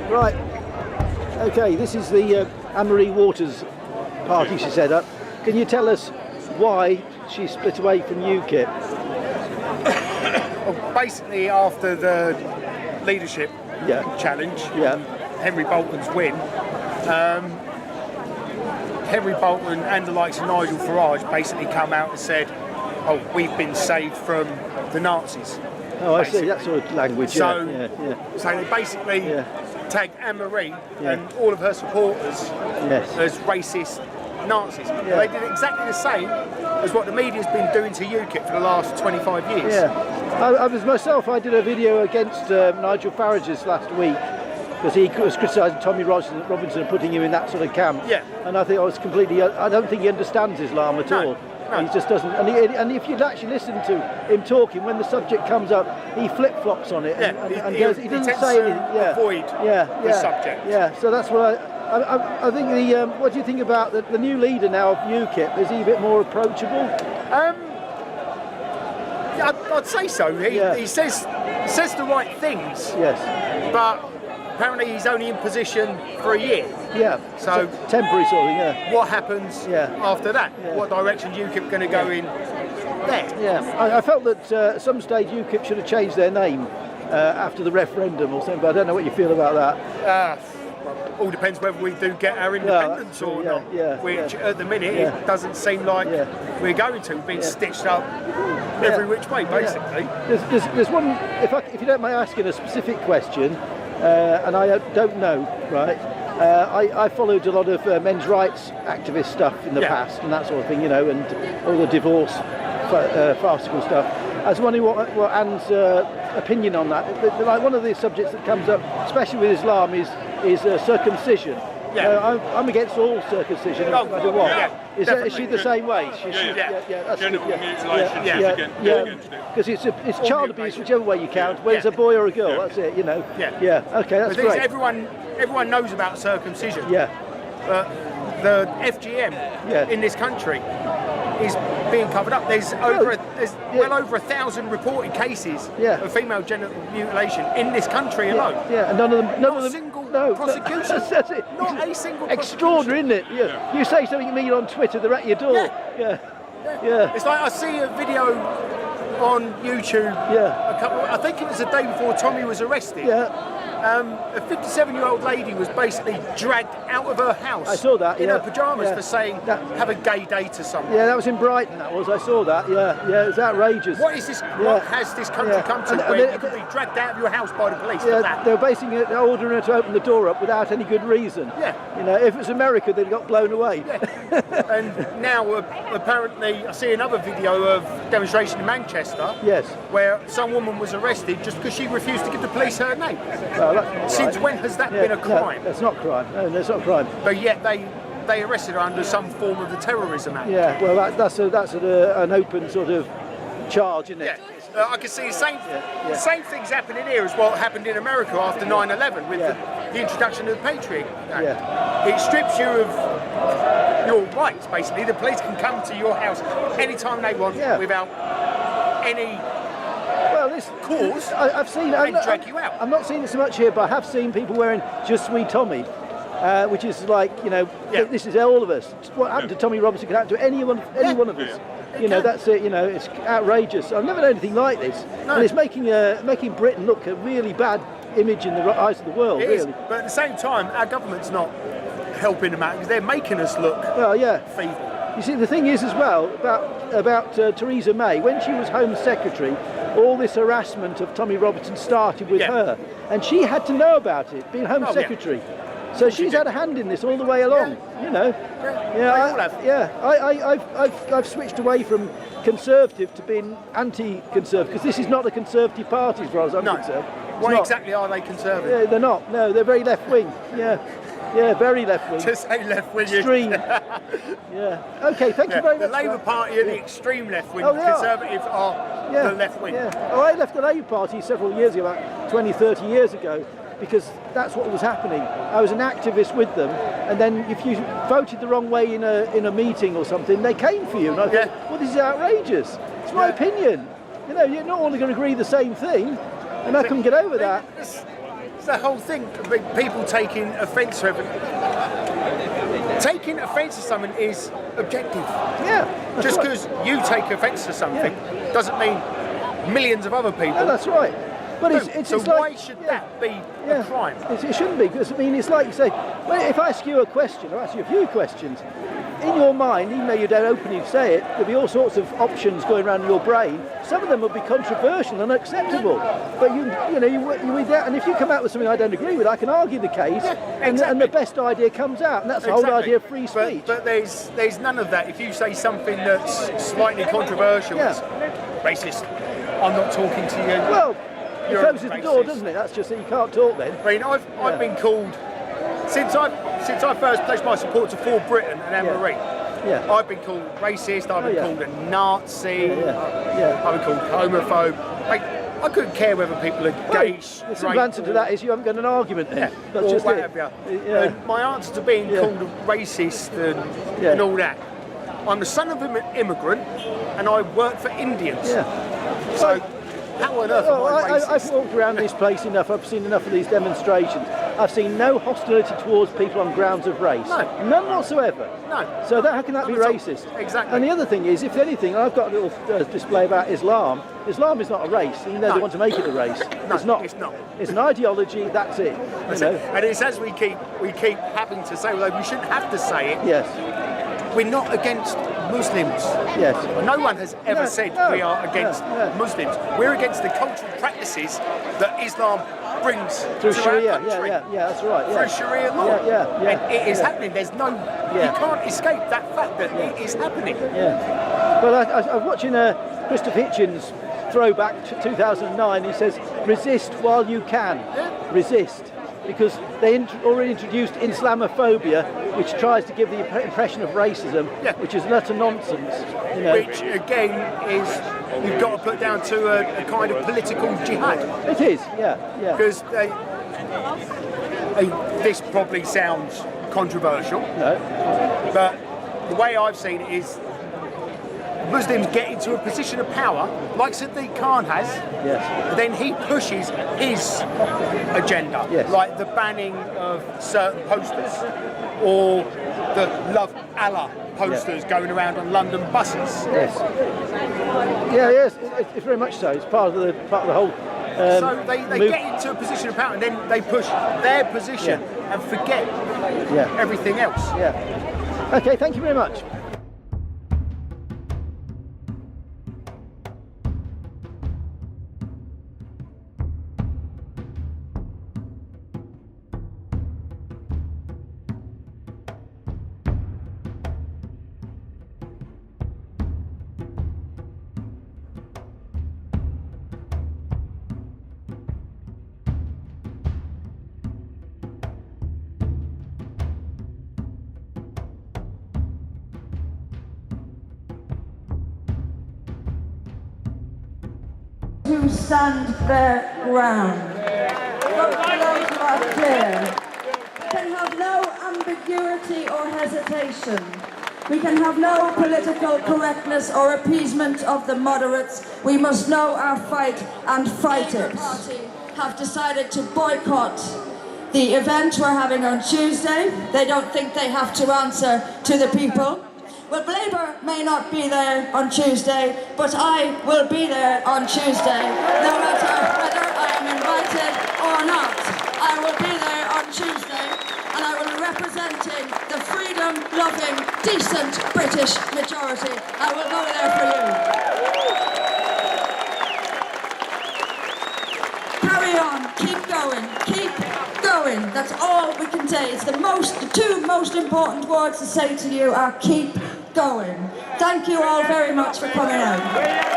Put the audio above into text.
Right. Okay, this is the Anne-Marie Waters party she set up. Can you tell us why she split away from UKIP? Well, basically, after the leadership challenge, Henry Bolton's win, Henry Bolton and the likes of Nigel Farage basically come out and said, "Oh, we've been saved from the Nazis." Oh, I see, that sort of language. So they basically tagged Anne-Marie and all of her supporters as racist Nazis. They did exactly the same as what the media's been doing to UKIP for the last 25 years. I did a video against Nigel Farage last week because he was criticising Tommy Robinson and putting him in that sort of camp. And I think I was completely. I don't think he understands Islam at all. No. He just doesn't. And if you'd actually listen to him talking, when the subject comes up, he flip-flops on it and goes. He doesn't say anything. Avoid the subject. So that's what I think. What do you think about the new leader now of UKIP? Is he a bit more approachable? I'd say so. He says the right things. Yes. But apparently he's only in position for a year. So temporary sort of thing. What happens after that? What direction UKIP going to go in there? I felt that at some stage UKIP should have changed their name after the referendum or something, but I don't know what you feel about that. All depends whether we do get our independence or not, which at the minute it doesn't seem like we're going to. We've been stitched up every which way, basically. There's one, if you don't mind asking a specific question, and I don't know, right? I followed a lot of men's rights activist stuff in the past and that sort of thing, and all the divorce farcical stuff. I was wondering what Anne's opinion on that. Like one of the subjects that comes up, especially with Islam, is circumcision. I'm against all circumcision, no matter what. Is she the same way? Genital mutilation, against it. Because it's child abuse, whichever way you count, whether it's a boy or a girl. That's it. Okay, that's great. Everyone knows about circumcision. The FGM in this country is being covered up. There's well over 1,000 reported cases of female genital mutilation in this country alone. And none of them. Not a single prosecution. That's it. Not a single. Extraordinary, isn't it? You say something mean on Twitter, they're at your door. It's like I see a video on YouTube. I think it was the day before Tommy was arrested. A 57-year-old lady was basically dragged out of her house. I saw that. In her pyjamas for saying have a gay day to someone. That was in Brighton. I saw that. It was outrageous. What is this? What has this country come to? Where you could be dragged out of your house by the police for that? They were basically ordering her to open the door up without any good reason. If it was America, they'd got blown away. And now apparently, I see another video of demonstration in Manchester. Where some woman was arrested just because she refused to give the police her name. Since when has that been a crime? That's not crime. No, that's not crime. But yet they arrested her under some form of the Terrorism Act. That's an open sort of charge, isn't it? I can see the same things happening here as what happened in America after 9/11 with the introduction of the Patriot Act. It strips you of your rights, basically. The police can come to your house anytime they want without any cause. I've seen and drag you out. I'm not seeing it so much here, but I have seen people wearing "Je suis Tommy," which is like, this is all of us. What happened to Tommy Robinson can happen to any one of us. That's it. It's outrageous. I've never known anything like this, and it's making Britain look a really bad image in the eyes of the world. It is, but at the same time, our government's not helping them out because they're making us look feeble. You see, the thing is as well about Theresa May, when she was Home Secretary, all this harassment of Tommy Robinson started with her, and she had to know about it, being Home Secretary. So she's had a hand in this all the way along. I've switched away from Conservative to being anti-Conservative because this is not a Conservative party as far as I'm concerned. Why exactly are they Conservative? They're not. No, they're very left-wing. Very left-wing. To say left-wing. Extreme. Okay, thank you very much. The Labour Party are the extreme left-wing. The Conservatives are the left-wing. I left the Labour Party several years ago, about 20, 30 years ago, because that's what was happening. I was an activist with them, and then if you voted the wrong way in a meeting or something, they came for you. And I thought, well, this is outrageous. It's my opinion. You're not all going to agree the same thing, and I couldn't get over that. the whole thing. People taking offence to everything. Taking offence to something is objective. Yeah. Just because you take offence to something doesn't mean millions of other people. No, that's right. But it's so like, why should that be a crime? It shouldn't be, because I mean, it's like you say, well, if I ask you a question, or ask you a few questions, in your mind, even though you don't openly say it, there'll be all sorts of options going around in your brain. Some of them will be controversial and unacceptable. But you with that, and if you come out with something I don't agree with, I can argue the case, and the best idea comes out, and that's the whole idea of free speech. But there's none of that. If you say something that's slightly controversial, it's racist. I'm not talking to you. Well, it closes the door, doesn't it? That's just that you can't talk then. I mean, I've been called since I first pledged my support to For Britain and Anne-Marie. Yeah. I've been called racist. I've been called a Nazi. I've been called homophobe. I couldn't care whether people are gay, straight. The simple answer to that is you haven't got an argument then. That's just whatever. And my answer to being called a racist and all that. I'm the son of an immigrant, and I work for Indians. So. How on earth am I racist? I've walked around this place enough, I've seen enough of these demonstrations. I've seen no hostility towards people on grounds of race. No. None whatsoever. No. So how can that be racist? Exactly. And the other thing is, if anything, I've got a little display about Islam. Islam is not a race, even though they want to make it a race. No, it's not. It's an ideology, that's it. That's it. And it's as we keep having to say, although we shouldn't have to say it. Yes. We're not against Muslims. Yes. No one has ever said we are against Muslims. We're against the cultural practices that Islam brings through to Sharia. our country. Yeah, that's right. Through Sharia law. And it is happening. There's no, you can't escape that fact that it is happening. Yeah. Well, I was watching Christopher Hitchens throwback to 2009. He says, "Resist while you can. Resist." Because they already introduced Islamophobia, which tries to give the impression of racism, which is utter nonsense. Which, again, is you've got to put down to a kind of political jihad. It is, Because this probably sounds controversial. No. But the way I've seen it is Muslims get into a position of power, like Sadiq Khan has, then he pushes his agenda, like the banning of certain posters or the Love Allah posters going around on London buses. Yes, it's very much so. It's part of the whole. So they get into a position of power and then they push their position and forget everything else. Okay, thank you very much. To stand their ground. Vote for those who are clear. We can have no ambiguity or hesitation. We can have no political correctness or appeasement of the moderates. We must know our fight and fight it. The Party have decided to boycott the event we're having on Tuesday. They don't think they have to answer to the people. Well, Labour may not be there on Tuesday, but I will be there on Tuesday, no matter whether I am invited or not. I will be there on Tuesday, and I will be representing the freedom-loving, decent British majority. I will go there for you. Carry on, keep going. That's all we can say. It's the two most important words to say to you are keep going. Thank you all very much for coming out.